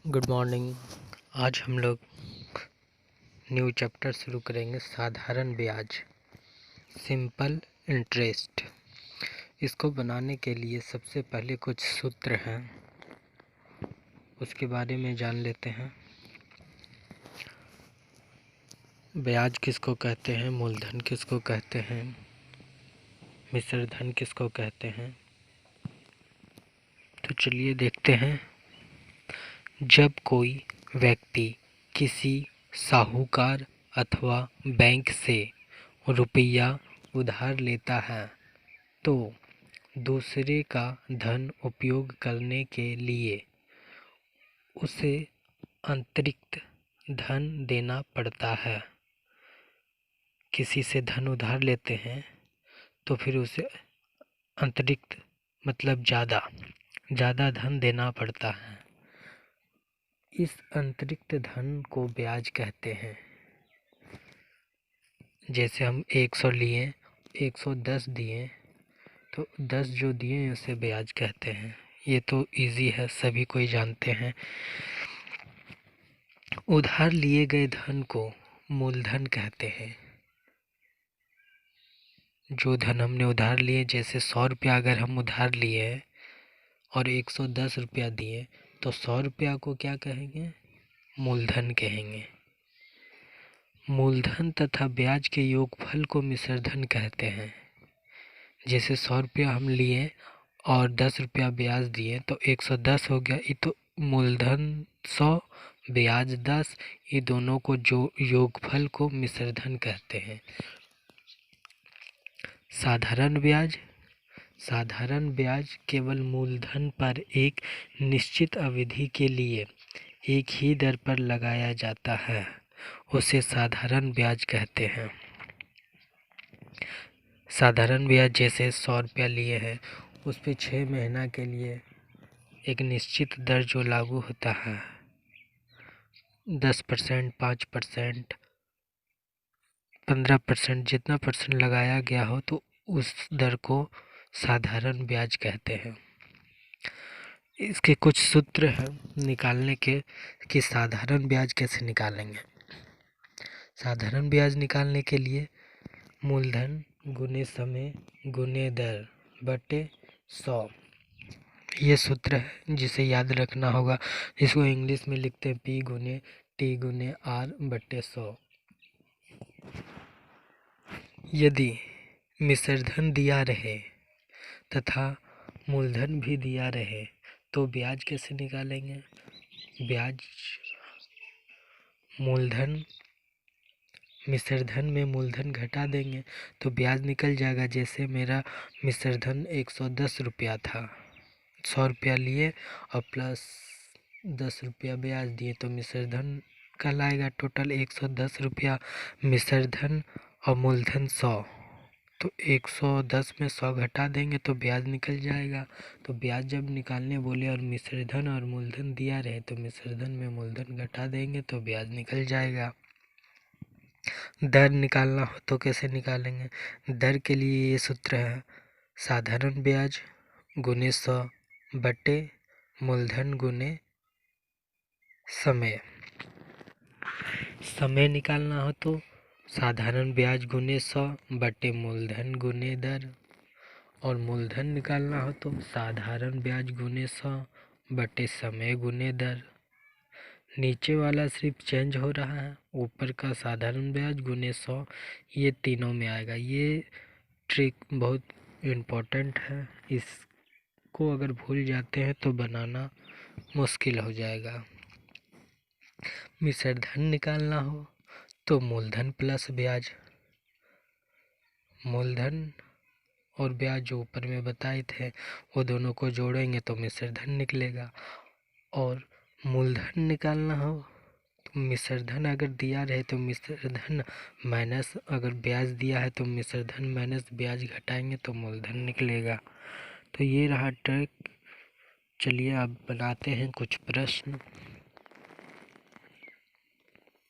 Good morning. आज हम लोग न्यू चैप्टर शुरू करेंगे, साधारण ब्याज, सिंपल इंटरेस्ट। इसको बनाने के लिए सबसे पहले कुछ सूत्र हैं, उसके बारे में जान लेते हैं। ब्याज किसको कहते हैं, मूलधन किसको कहते हैं, मिश्र धन किसको कहते हैं। तो चलिए देखते हैं। जब कोई व्यक्ति किसी साहूकार अथवा बैंक से रुपया उधार लेता है तो दूसरे का धन उपयोग करने के लिए उसे अतिरिक्त धन देना पड़ता है। किसी से धन उधार लेते हैं तो फिर उसे अतिरिक्त मतलब ज़्यादा धन देना पड़ता है। इस अतिरिक्त धन को ब्याज कहते हैं। जैसे हम 100 लिए, 110 दिए तो 10 जो दिए उसे ब्याज कहते हैं। ये तो इजी है, सभी कोई जानते हैं। उधार लिए गए धन को मूलधन कहते हैं। जो धन हमने उधार लिए, जैसे 100 रुपया अगर हम उधार लिए और 110 रुपया दिए तो 100 रुपया को क्या कहेंगे, मूलधन कहेंगे। मूलधन तथा ब्याज के योगफल को मिश्र धन कहते हैं। जैसे 100 रुपया हम लिए और 10 रुपया ब्याज दिए तो 110 हो गया। ये तो मूलधन 100 ब्याज 10, ये दोनों को जो योगफल को मिश्र धन कहते हैं। साधारण ब्याज केवल मूलधन पर एक निश्चित अवधि के लिए एक ही दर पर लगाया जाता है, उसे साधारण ब्याज कहते हैं। साधारण ब्याज जैसे 100 रुपया लिए हैं, उस पर 6 महीना के लिए एक निश्चित दर जो लागू होता है, 10%, 5%, 15%, जितना परसेंट लगाया गया हो तो उस दर को साधारण ब्याज कहते हैं। इसके कुछ सूत्र हैं निकालने के कि साधारण ब्याज कैसे निकालेंगे। साधारण ब्याज निकालने के लिए मूलधन गुने समय गुने दर बटे 100, ये सूत्र है जिसे याद रखना होगा। इसको इंग्लिश में लिखते हैं P गुने T गुने R बटे 100। यदि मिश्रधन दिया रहे तथा मूलधन भी दिया रहे तो ब्याज कैसे निकालेंगे। ब्याज मूलधन मिश्रधन में मूलधन घटा देंगे तो ब्याज निकल जाएगा। जैसे मेरा मिश्रधन 110 रुपया था, 100 रुपया लिए और प्लस 10 रुपया ब्याज दिए तो मिश्रधन कल आएगा टोटल 110 रुपया। मिश्रधन और मूलधन 100, तो 110 में 100 घटा देंगे तो ब्याज निकल जाएगा। तो ब्याज जब निकालने बोले और मिश्रधन और मूलधन दिया रहे तो मिश्रधन में मूलधन घटा देंगे तो ब्याज निकल जाएगा। दर निकालना हो तो कैसे निकालेंगे। दर के लिए ये सूत्र है, साधारण ब्याज गुने 100 बटे मूलधन गुने समय। समय निकालना हो तो साधारण ब्याज गुने 100 बटे मूलधन गुने दर, और मूलधन निकालना हो तो साधारण ब्याज गुने 100 बटे समय गुने दर। नीचे वाला सिर्फ चेंज हो रहा है, ऊपर का साधारण ब्याज गुने 100 ये तीनों में आएगा। ये ट्रिक बहुत इम्पोर्टेंट है, इसको अगर भूल जाते हैं तो बनाना मुश्किल हो जाएगा। मिश्रधन निकालना हो तो मूलधन प्लस ब्याज, मूलधन और ब्याज जो ऊपर में बताए थे वो दोनों को जोड़ेंगे तो मिश्रधन निकलेगा। और मूलधन निकालना हो तो मिश्रधन अगर दिया रहे तो मिश्रधन माइनस, अगर ब्याज दिया है तो मिश्रधन माइनस ब्याज घटाएंगे तो मूलधन निकलेगा। तो ये रहा ट्रिक। चलिए अब बनाते हैं कुछ प्रश्न।